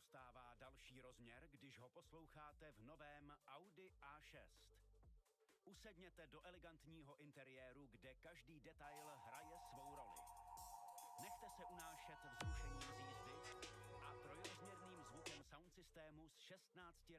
dostává další rozměr, když ho posloucháte v novém Audi A6. Usedněte do elegantního interiéru, kde každý detail hraje svou roli. Nechte se unášet vzrušením z jízdy a trojrozměrným zvukem sound systému s 16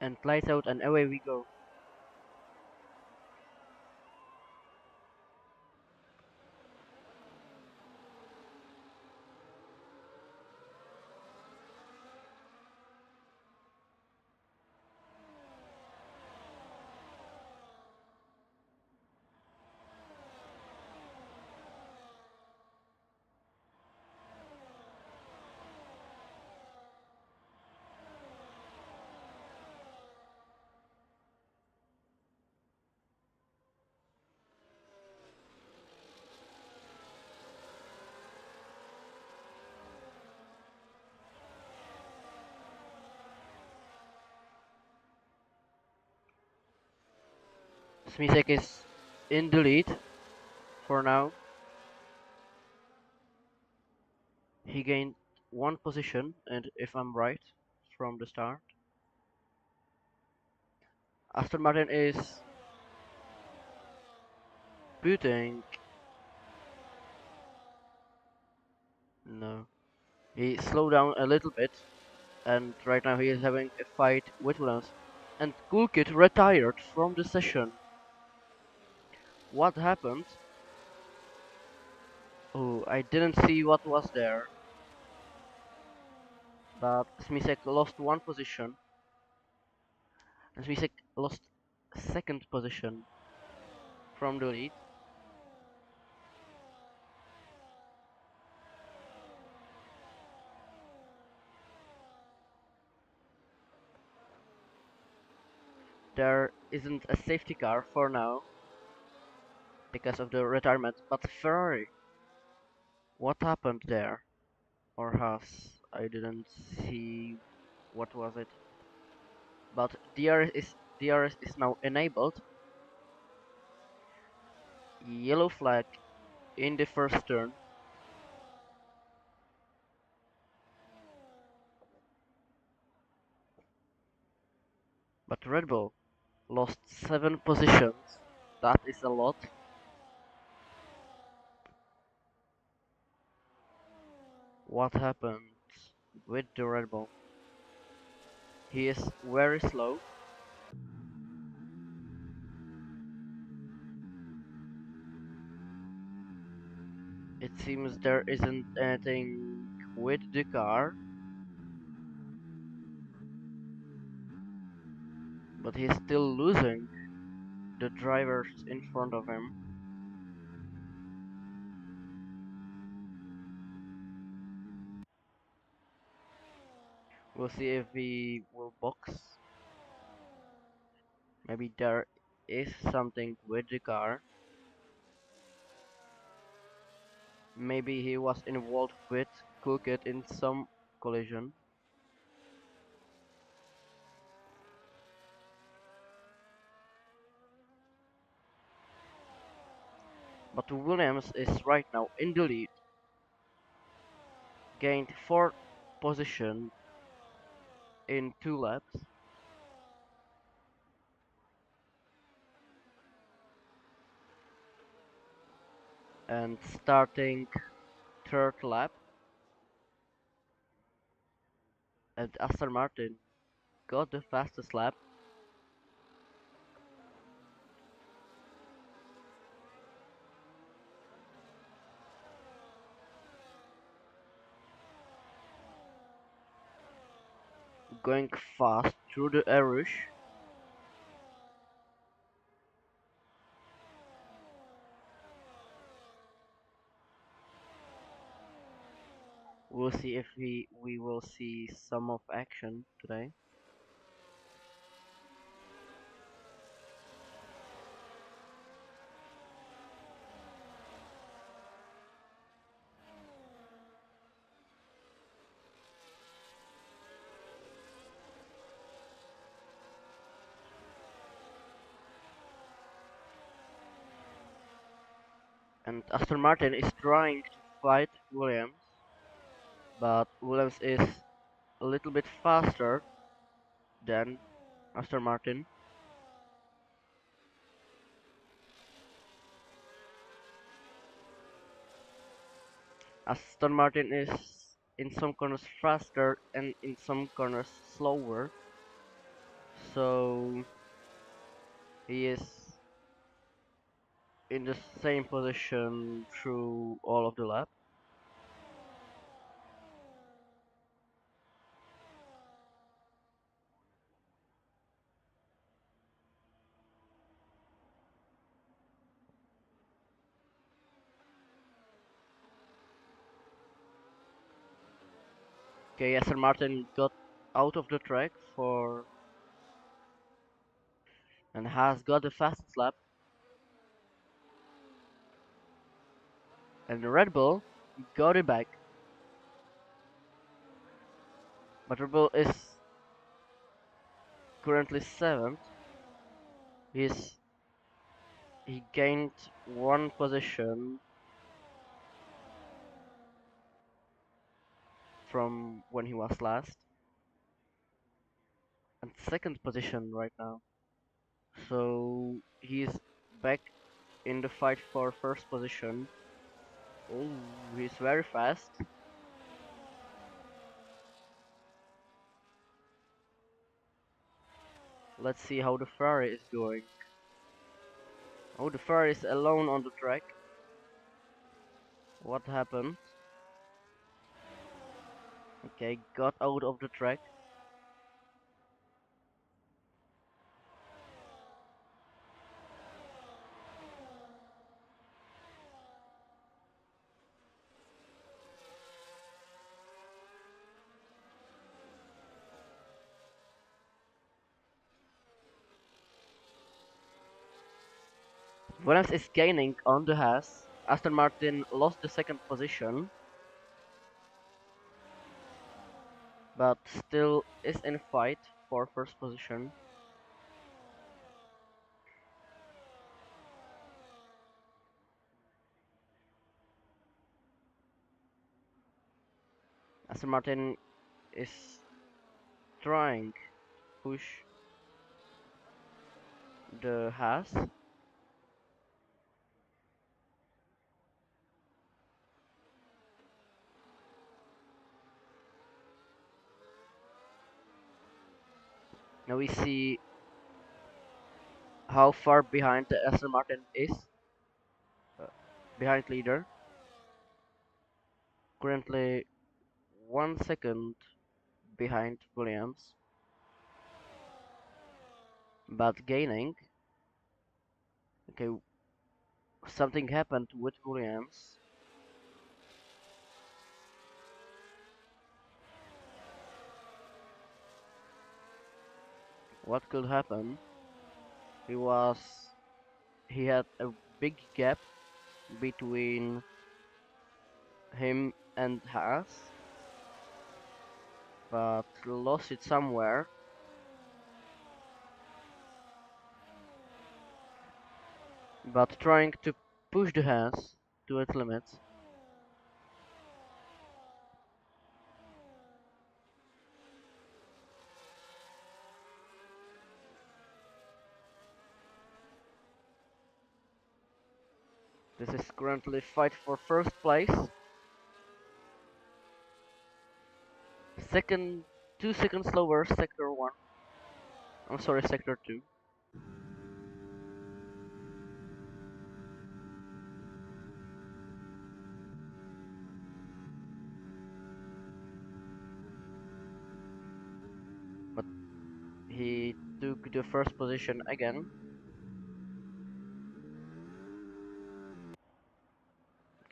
And lights out and away we go. Smisek is in the lead for now. He gained one position, and if I'm right, from the start. Aston Martin is booting. No. He slowed down a little bit, and right now he is having a fight with Williams. And Coolkit retired from the session. What happened? Oh, I didn't see what was there. But Smisek lost one position. And Smisek lost second position from the lead. There isn't a safety car for now because of the retirement. But Ferrari, what happened there? Or Haas? I didn't see what was it. But DRS is now enabled. Yellow flag in the first turn. But Red Bull lost 7 positions. That is a lot. What happened with the Red Bull? He is very slow. It seems there isn't anything with the car. But he's still losing the drivers in front of him. We'll see if he will box. Maybe there is something with the car. Maybe he was involved with Cookit in some collision. But Williams is right now in the lead. Gained 4th position in 2 laps. And starting 3rd lap. And Aston Martin got the fastest lap. Going fast through the Irish. We'll see if we will see some of action today. And Aston Martin is trying to fight Williams, but Williams is a little bit faster than Aston Martin. Aston Martin is in some corners faster and in some corners slower. So he is in the same position through all of the lap. Okay, Aston Martin got out of the track for and has got the fastest lap. And Red Bull got it back. But Red Bull is currently 7th. He gained one position from when he was last. And 2nd position right now. So he's back in the fight for 1st position. Oh, he's very fast. Let's see how the Ferrari is going. Oh, the Ferrari is alone on the track. What happened? Okay, got out of the track. Williams is gaining on the Haas. Aston Martin lost the 2nd position, but still is in fight for 1st position. Aston Martin is trying to push the Haas. Now we see how far behind the Aston Martin is. Behind leader. Currently 1 second behind Williams. But gaining. Okay, something happened with Williams. What could happen? He had a big gap between him and Haas, but lost it somewhere. But trying to push the Haas to its limits. This is currently fight for 1st place. Second, 2 seconds slower, sector 1. I'm sorry, sector 2. But he took the 1st position again.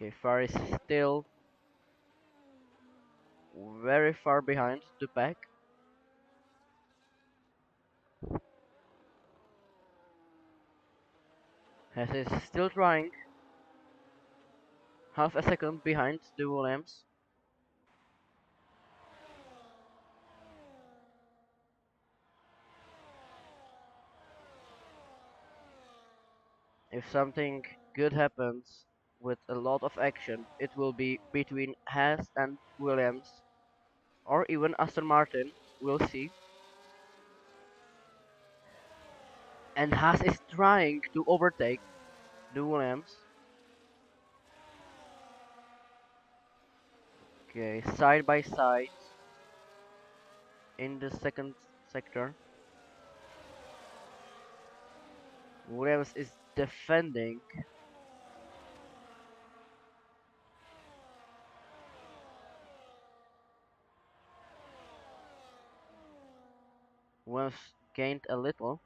Okay, Ferrari is still very far behind the pack. Haas is still trying. Half a second behind the Williams. If something good happens with a lot of action, it will be between Haas and Williams, or even Aston Martin. We'll see. And Haas is trying to overtake the Williams. Okay, side by side in the 2nd sector. Williams is defending. Williams gained a little.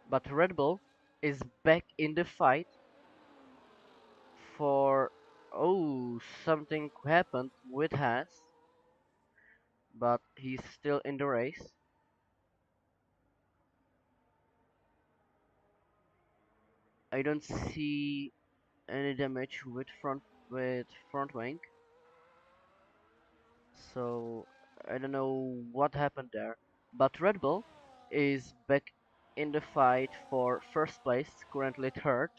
But Red Bull is back in the fight for... Oh, something happened with Haas, but he's still in the race. I don't see any damage with front wing, so I don't know what happened there. But Red Bull is back in the fight for first place, currently third.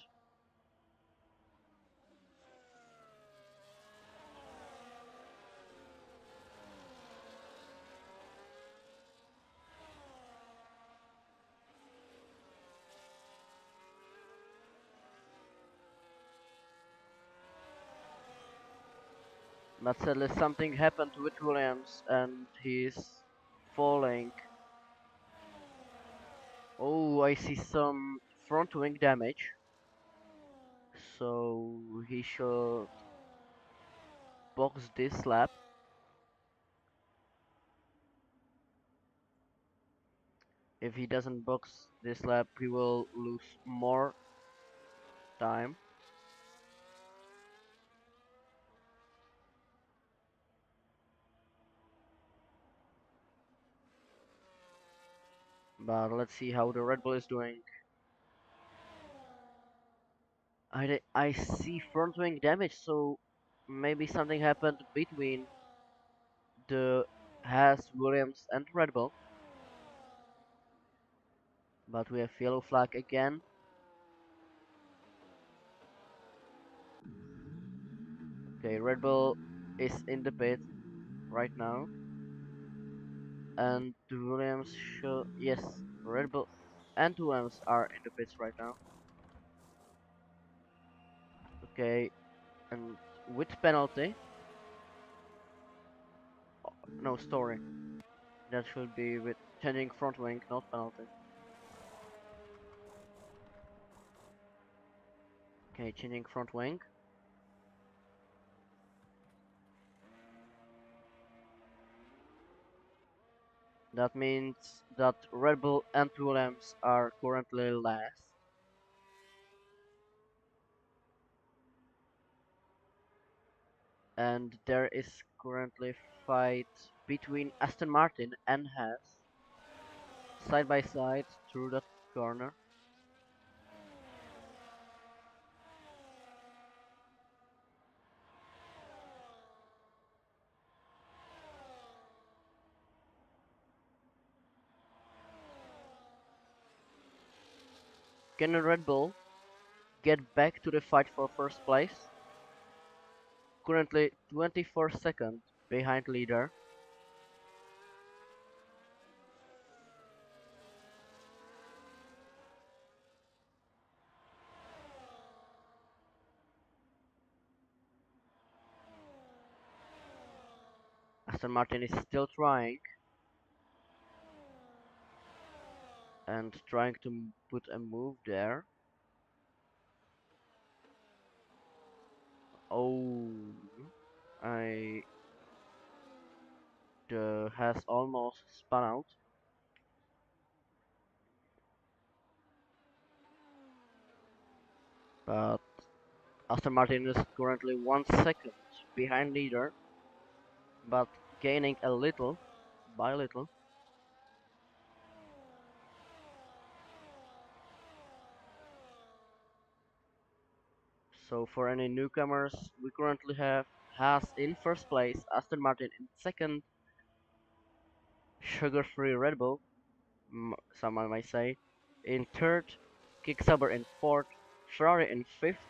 But sadly something happened with Williams and he's falling. Oh, I see some front wing damage. So he should box this lap. If he doesn't box this lap, he will lose more time. But let's see how the Red Bull is doing. I see front wing damage, so maybe something happened between the Haas, Williams and Red Bull. But we have yellow flag again. Okay, Red Bull is in the pit right now. And the Williams should... Yes, Red Bull and Williams are in the pits right now. Okay, and with penalty. No, story. That should be with changing front wing, not penalty. Okay, changing front wing. That means that Red Bull and Williams are currently last. And there is currently fight between Aston Martin and Haas. Side by side through that corner. Can Red Bull get back to the fight for first place? Currently 24 seconds behind leader. Aston Martin is still trying and trying to put a move there. Oh, has almost spun out. But Aston Martin is currently 1 second behind leader, but gaining a little by little. So for any newcomers, we currently have Haas in first place, Aston Martin in second, sugar-free Red Bull, someone might say, in third, Sauber in fourth, Ferrari in fifth,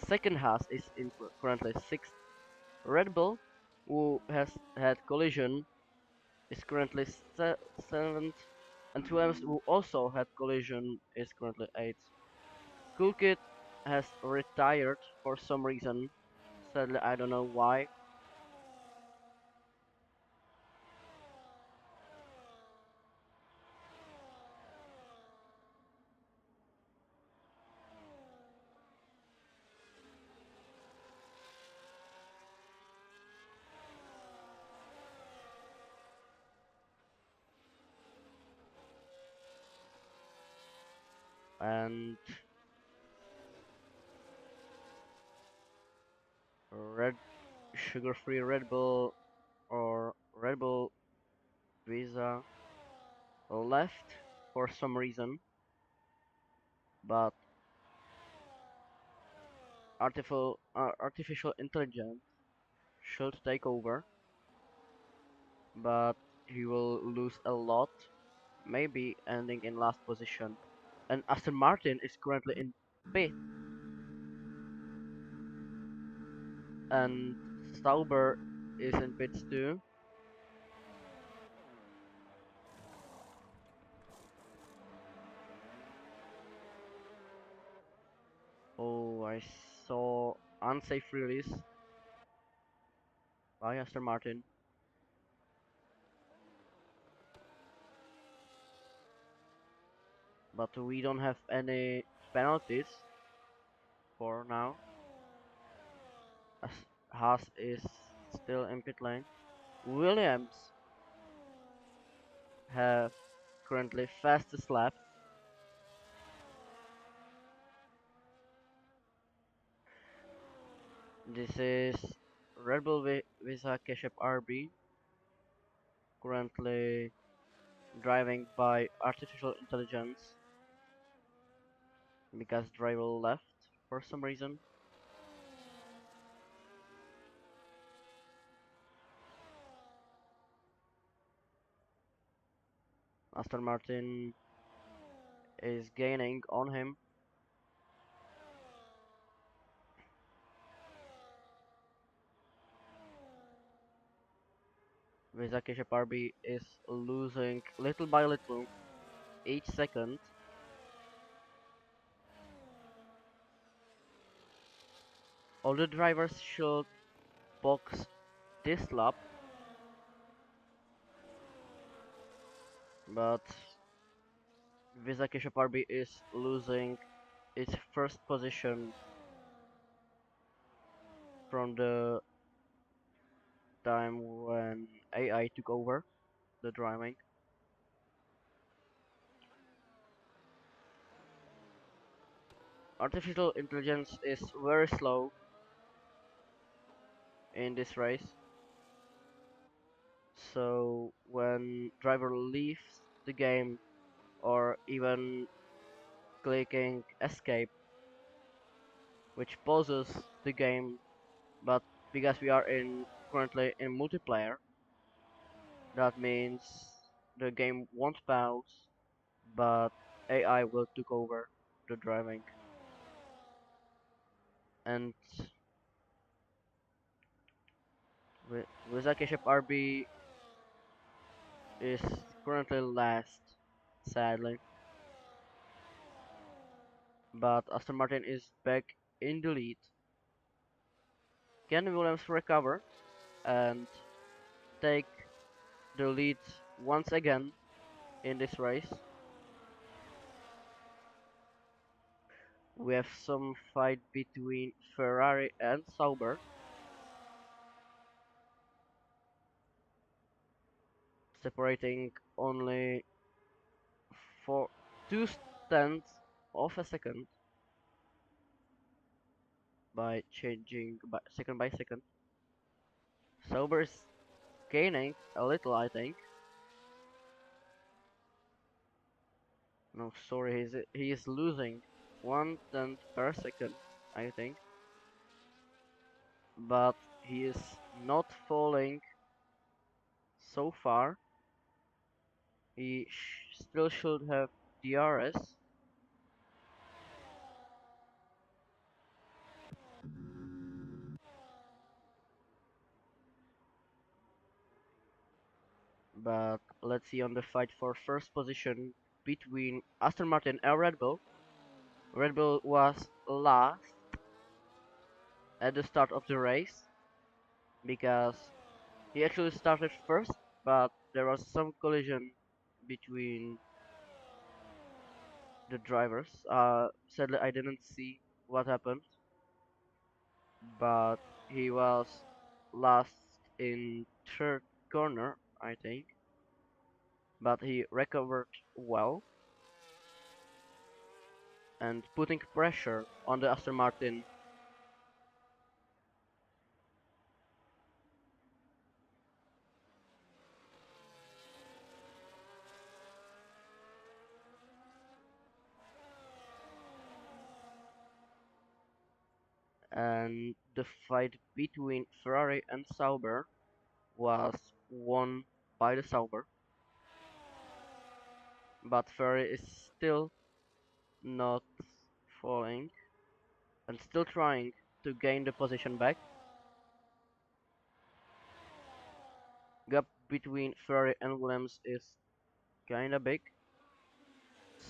second Haas is in currently sixth, Red Bull, who has had collision, is currently seventh, and Williams, who also had collision, is currently eighth. Cool Kid has retired for some reason. Sadly, I don't know why. And Red sugar-free Red Bull or Red Bull Visa left for some reason, but artificial intelligence should take over, but he will lose a lot, maybe ending in last position. And Aston Martin is currently in pit, and Sauber is in pits too. Oh, I saw unsafe release by Aston Martin. But we don't have any penalties for now, as Haas is still in pit lane. Williams have currently fastest lap. This is Red Bull Visa Ketchup RB, currently driving by artificial intelligence because driver left for some reason. Aston Martin is gaining on him. Visa Ketchup RB is losing little by little each second. All the drivers should box this lap, but Visa Ketchup RB is losing its first position from the time when AI took over the driving. Artificial intelligence is very slow in this race, so when driver leaves the game or even clicking escape, which pauses the game, but because we are in currently in multiplayer, that means the game won't pause, but AI will take over the driving. And with Ketchup RB is currently last, sadly. But Aston Martin is back in the lead. Can Williams recover and take the lead once again in this race? We have some fight between Ferrari and Sauber. Separating only for 2/10 of a second by changing second by second. Sauber is gaining a little, I think. No, sorry, he is losing 1/10 per second. I think. But he is not falling so far. He still should have DRS. But let's see on the fight for first position between Aston Martin and Red Bull. Red Bull was last at the start of the race because he actually started first, but there was some collision between the drivers. Sadly, I didn't see what happened, but he was last in third corner, I think. But he recovered well and putting pressure on the Aston Martin. And the fight between Ferrari and Sauber was won by the Sauber, but Ferrari is still not falling and still trying to gain the position back. Gap between Ferrari and Williams is kinda big,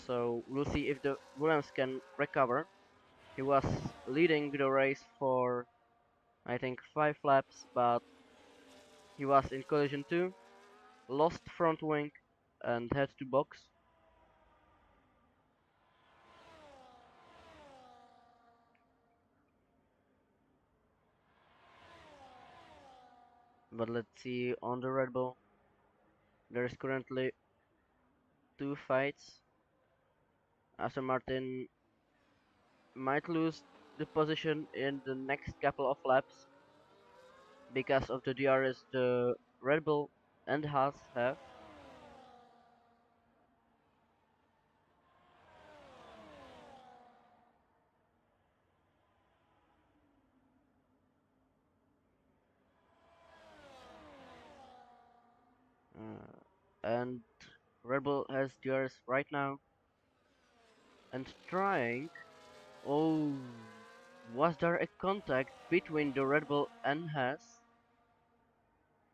so we'll see if the Williams can recover. He was leading the race for I think 5 laps, but he was in collision too, lost front wing and had to box. But let's see on the Red Bull. There is currently 2 fights. Aston Martin might lose the position in the next couple of laps because of the DRS the Red Bull and Haas have. And Red Bull has DRS right now and trying. Oh, was there a contact between the Red Bull and Haas?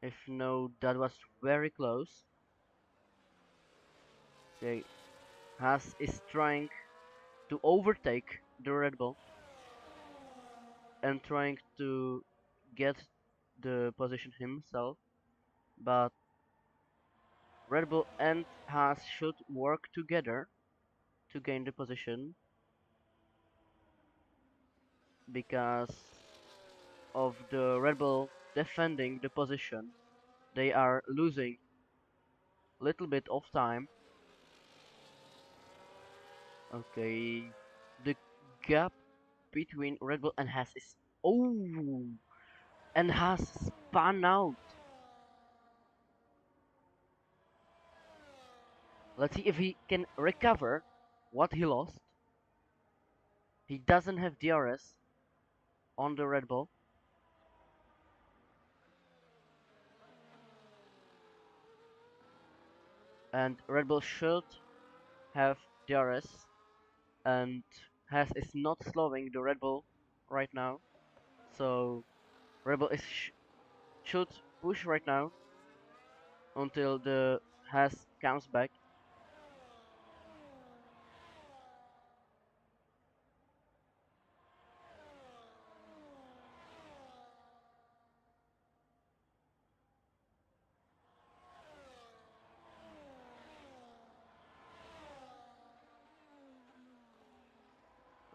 If no, that was very close. Okay, Haas is trying to overtake the Red Bull and trying to get the position himself, but Red Bull and Haas should work together to gain the position because of the Red Bull defending the position. They are losing little bit of time. Okay, the gap between Red Bull and Haas is and Haas spun out. Let's see if he can recover what he lost. He doesn't have DRS on the Red Bull. And Red Bull should have DRS, and Haas is not slowing the Red Bull right now. So Red Bull is should push right now until the Haas comes back.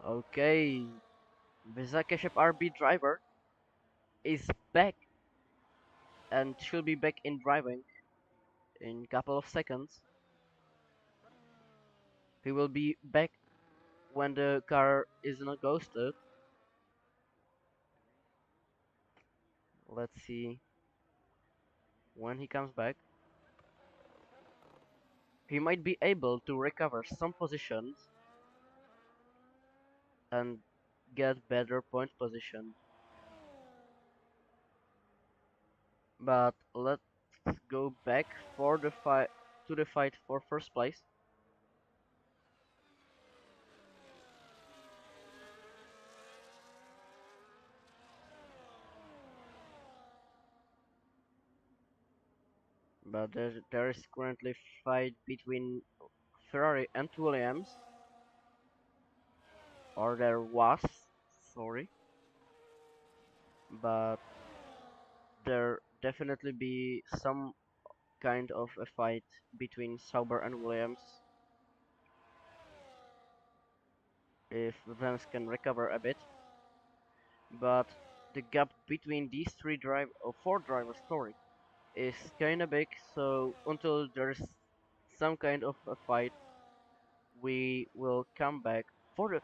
Okay, Visa Ketchup RB driver is back and should be back in driving in couple of seconds. He will be back when the car is not ghosted. Let's see when he comes back. He might be able to recover some positions and get better point position. But let's go back for the fight to the fight for first place. But there is currently fight between Ferrari and Williams, or there was, sorry, but there definitely be some kind of a fight between Sauber and Williams if Williams can recover a bit. But the gap between these four drivers, sorry, is kinda big. So until there's some kind of a fight, we will come back for the.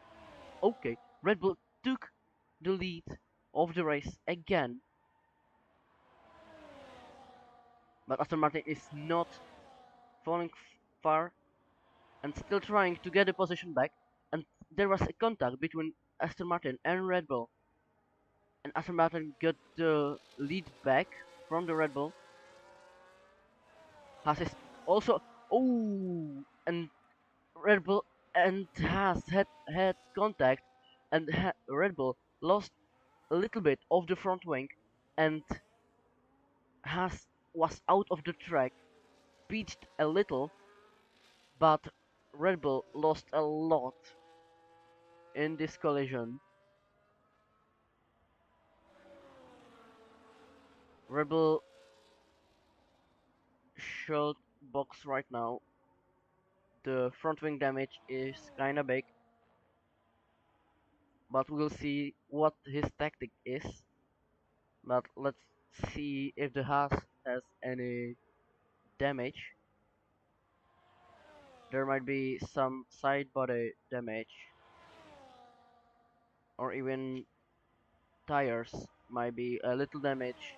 Okay, Red Bull took the lead of the race again, but Aston Martin is not falling far and still trying to get the position back. And there was a contact between Aston Martin and Red Bull, and Aston Martin got the lead back from the Red Bull. Haas is also and Red Bull and Haas had contact, and Red Bull lost a little bit of the front wing, and Haas was out of the track, pitched a little, but Red Bull lost a lot in this collision. Red Bull showed box right now. The front wing damage is kinda big, but we'll see what his tactic is. But let's see if the Haas has any damage. There might be some side body damage, or even tires might be a little damage.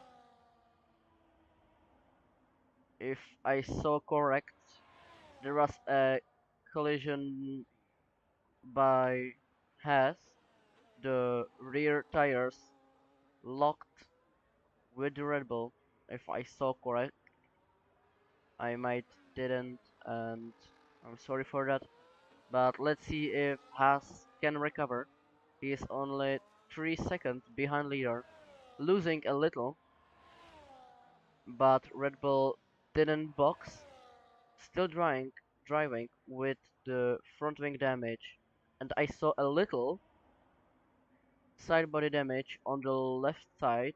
If I saw correct, there was a collision by Haas. The rear tires locked with the Red Bull. If I saw correct, I might didn't, and I'm sorry for that. But let's see if Haas can recover. He is only 3 seconds behind leader, losing a little, but Red Bull didn't box, still driving with the front wing damage. And I saw a little side body damage on the left side.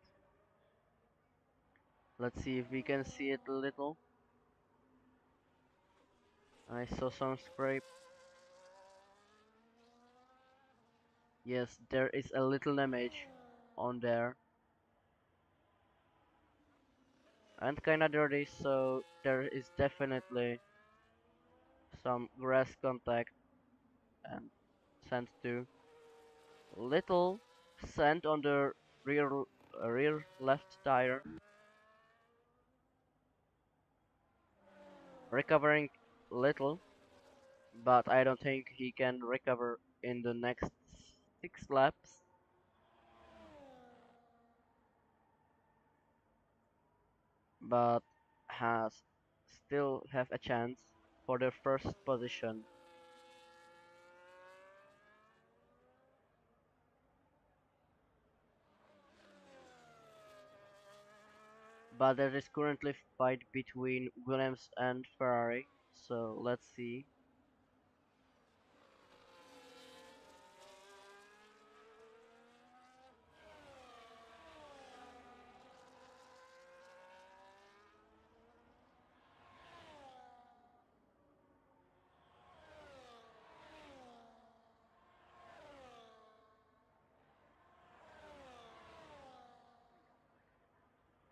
Let's see if we can see it a little. I saw some scrape. Yes, there is a little damage on there. And kinda dirty, so there is definitely some grass contact and sand too. Little sand on the rear left tire. Recovering little, but I don't think he can recover in the next 6 laps. But has still have a chance for the first position. But there is currently fight between Williams and Ferrari, so let's see.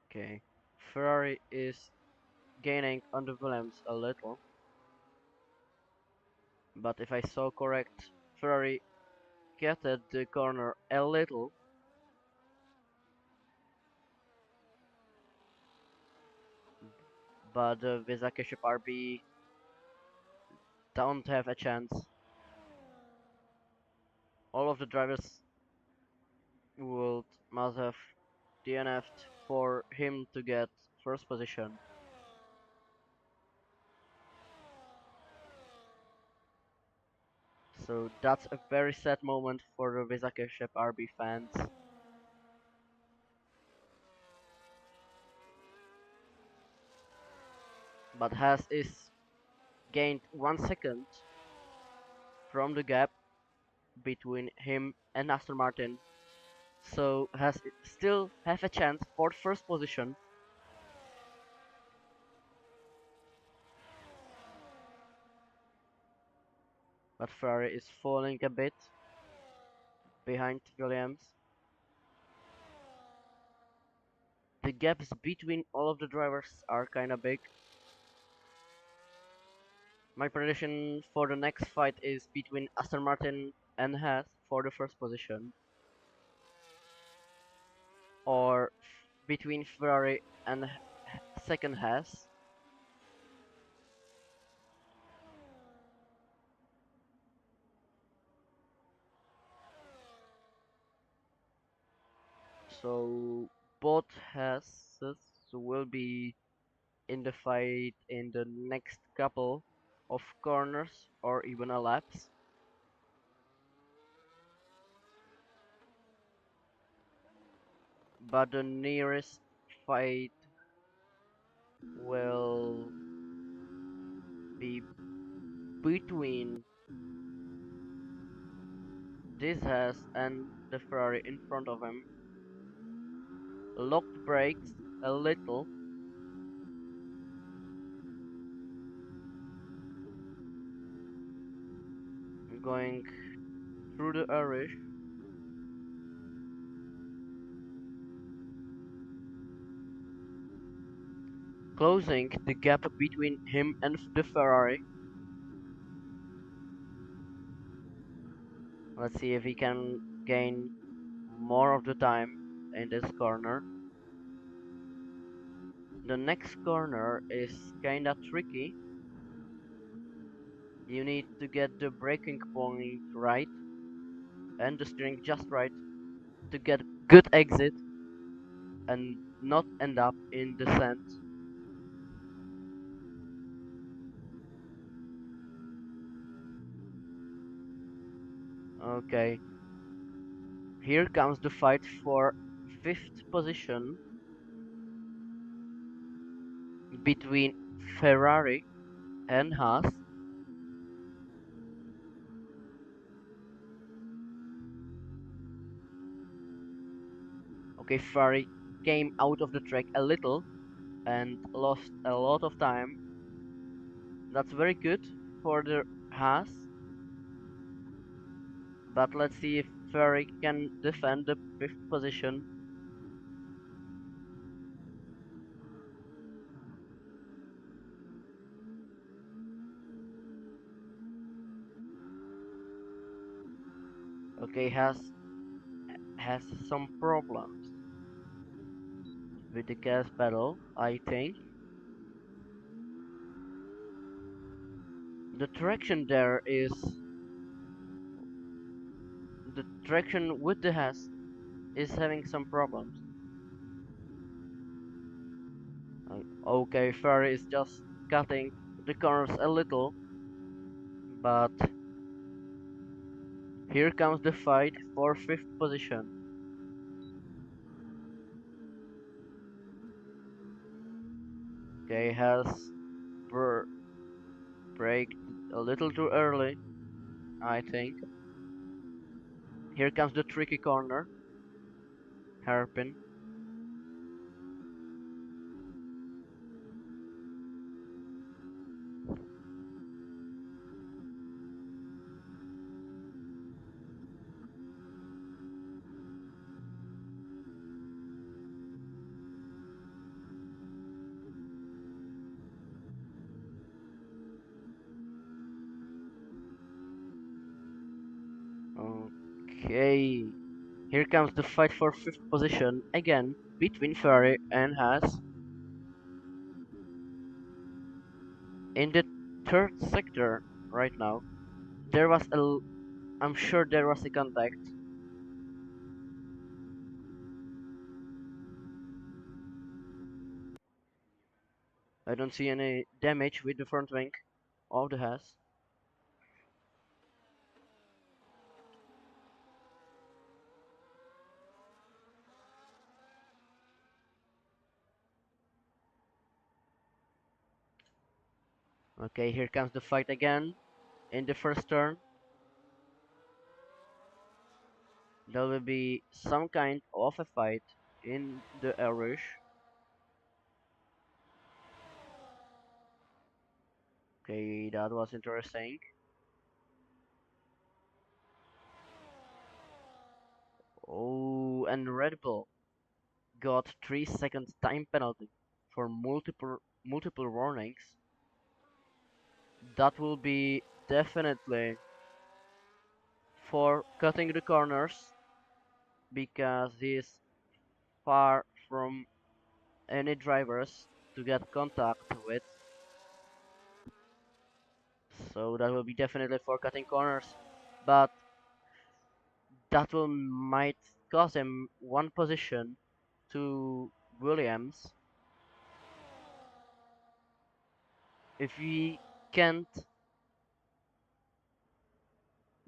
Okay, Ferrari is gaining on the Williams a little, but if I saw correct, Ferrari gutted the corner a little, but the Visa Ketchup RB don't have a chance. All of the drivers must have DNF'd for him to get first position. So that's a very sad moment for the Visakeshep RB fans. But Haas is gained 1 second from the gap between him and Aston Martin. So Haas still have a chance for first position. But Ferrari is falling a bit behind Williams. The gaps between all of the drivers are kinda big. My prediction for the next fight is between Aston Martin and Haas for the first position, or between Ferrari and second Haas. So both Haases will be in the fight in the next couple of corners or even a laps. But the nearest fight will be between this Haas and the Ferrari in front of him. Locked brakes a little. Going through the Irish. Closing the gap between him and the Ferrari. Let's see if he can gain more of the time in this corner. The next corner is kinda tricky. You need to get the braking point right and the steering just right to get good exit and not end up in descent. Okay, here comes the fight for 5th position between Ferrari and Haas. Okay, Ferrari came out of the track a little and lost a lot of time. That's very good for the Haas. But let's see if Ferrari can defend the 5th position. Okay, has some problems with the gas pedal, I think. The traction there is the traction with the Haas is having some problems. Okay, Ferrari is just cutting the corners a little, but here comes the fight for 5th position. Okay, has braked a little too early, I think. Here comes the tricky corner. Hairpin. Okay, here comes the fight for 5th position again between Ferrari and Haas. In the 3rd sector right now, I'm sure there was a contact. I don't see any damage with the front wing of the Haas. Okay, here comes the fight again in the first turn. There will be some kind of a fight in the Irish. Okay, that was interesting. Oh, and Red Bull got 3 seconds time penalty for multiple warnings. That will be definitely for cutting the corners because he is far from any drivers to get contact with. So that will be definitely for cutting corners, but that will might cost him one position to Williams if he can't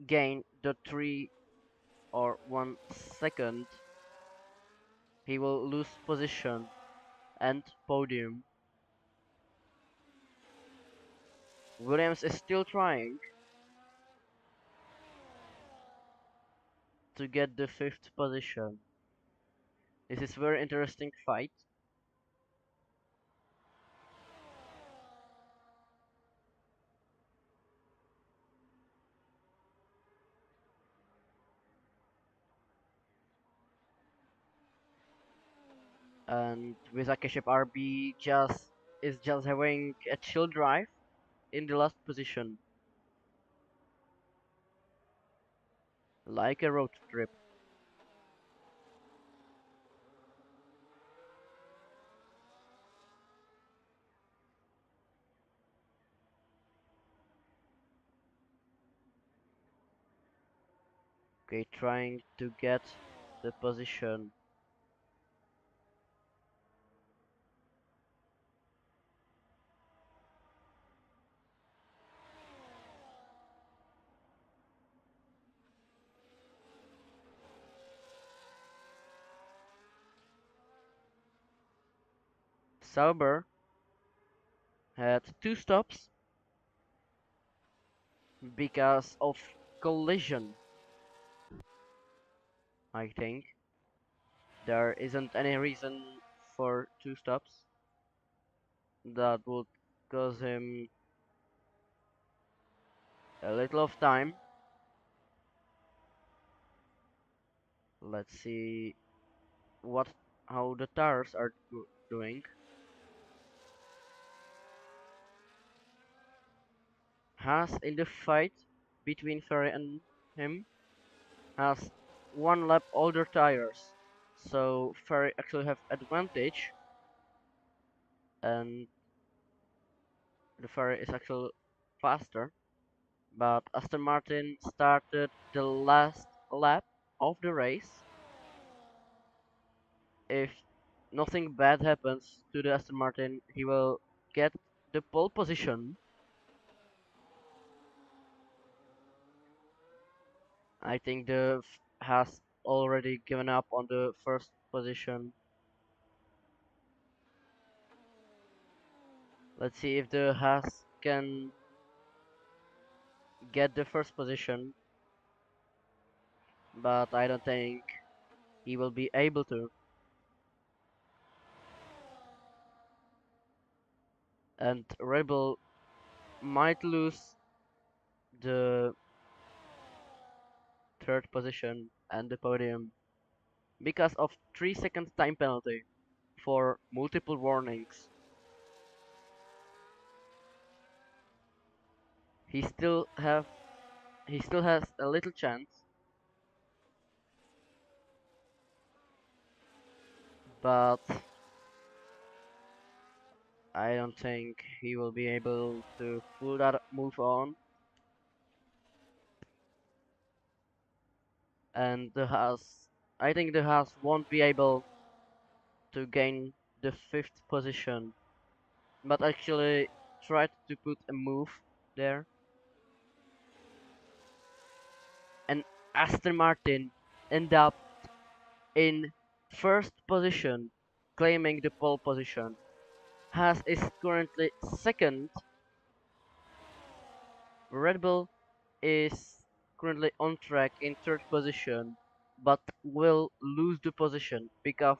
gain the 3 or 1 second. He will lose position and podium. Williams is still trying to get the 5th position. This is very interesting fight. And with Akeship RB just having a chill drive in the last position. Like a road trip. Okay, trying to get the position. Sauber had 2 stops because of collision. I think there isn't any reason for 2 stops. That would cause him a little of time. Let's see what how the tires are doing. Haas in the fight between Ferrari and him has 1 lap older tires, so Ferrari actually have advantage, and the Ferrari is actually faster. But Aston Martin started the last lap of the race. If nothing bad happens to the Aston Martin, he will get the pole position. I think the has already given up on the first position. Let's see if the Haas can get the first position, but I don't think he will be able to. And Rebel might lose the third position and the podium because of 3 seconds time penalty for multiple warnings. He still have he still has a little chance, but I don't think he will be able to pull that move on. And I think the Haas won't be able to gain the 5th position. but actually tried to put a move there. And Aston Martin end up in first position, claiming the pole position. Haas is currently second. Red Bull is currently on track in third position, but will lose the position because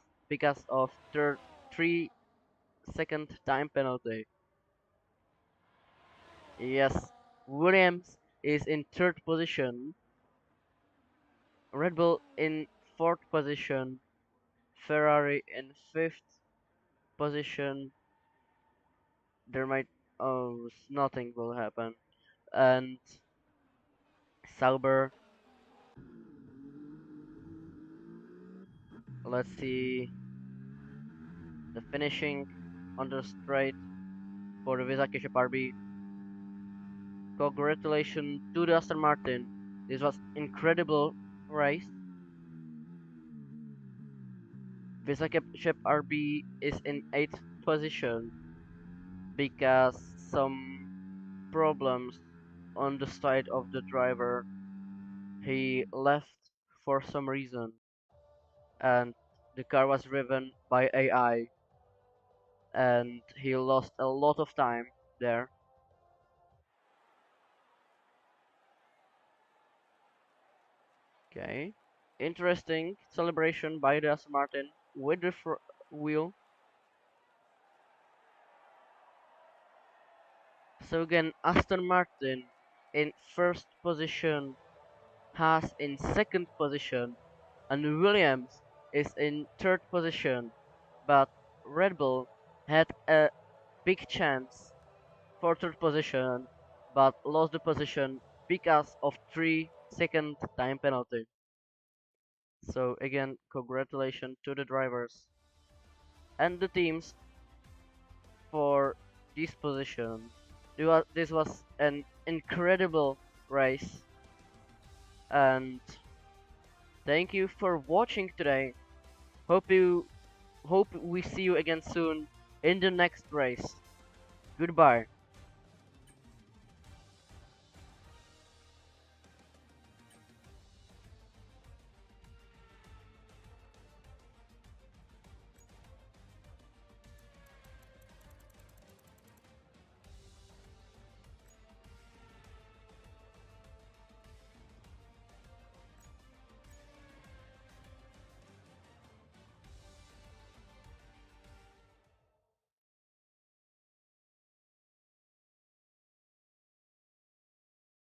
of 3 second time penalty. Yes, Williams is in third position, Red Bull in fourth position, Ferrari in fifth position. There might nothing will happen, and Sauber. Let's see the finishing on the straight for the Visa Ketchup RB. Congratulations to the Aston Martin. This was incredible race. Visa Ketchup RB is in 8th position because some problems on the side of the driver. He left for some reason and the car was driven by AI and he lost a lot of time there. Okay. Interesting celebration by the Aston Martin with the wheel. So again, Aston Martin in first position, Haas in second position, and Williams is in third position. But Red Bull had a big chance for third position, but lost the position because of 3 second time penalty. So again, congratulations to the drivers and the teams for this position. This was an incredible race, and thank you for watching today. Hope we see you again soon in the next race. Goodbye.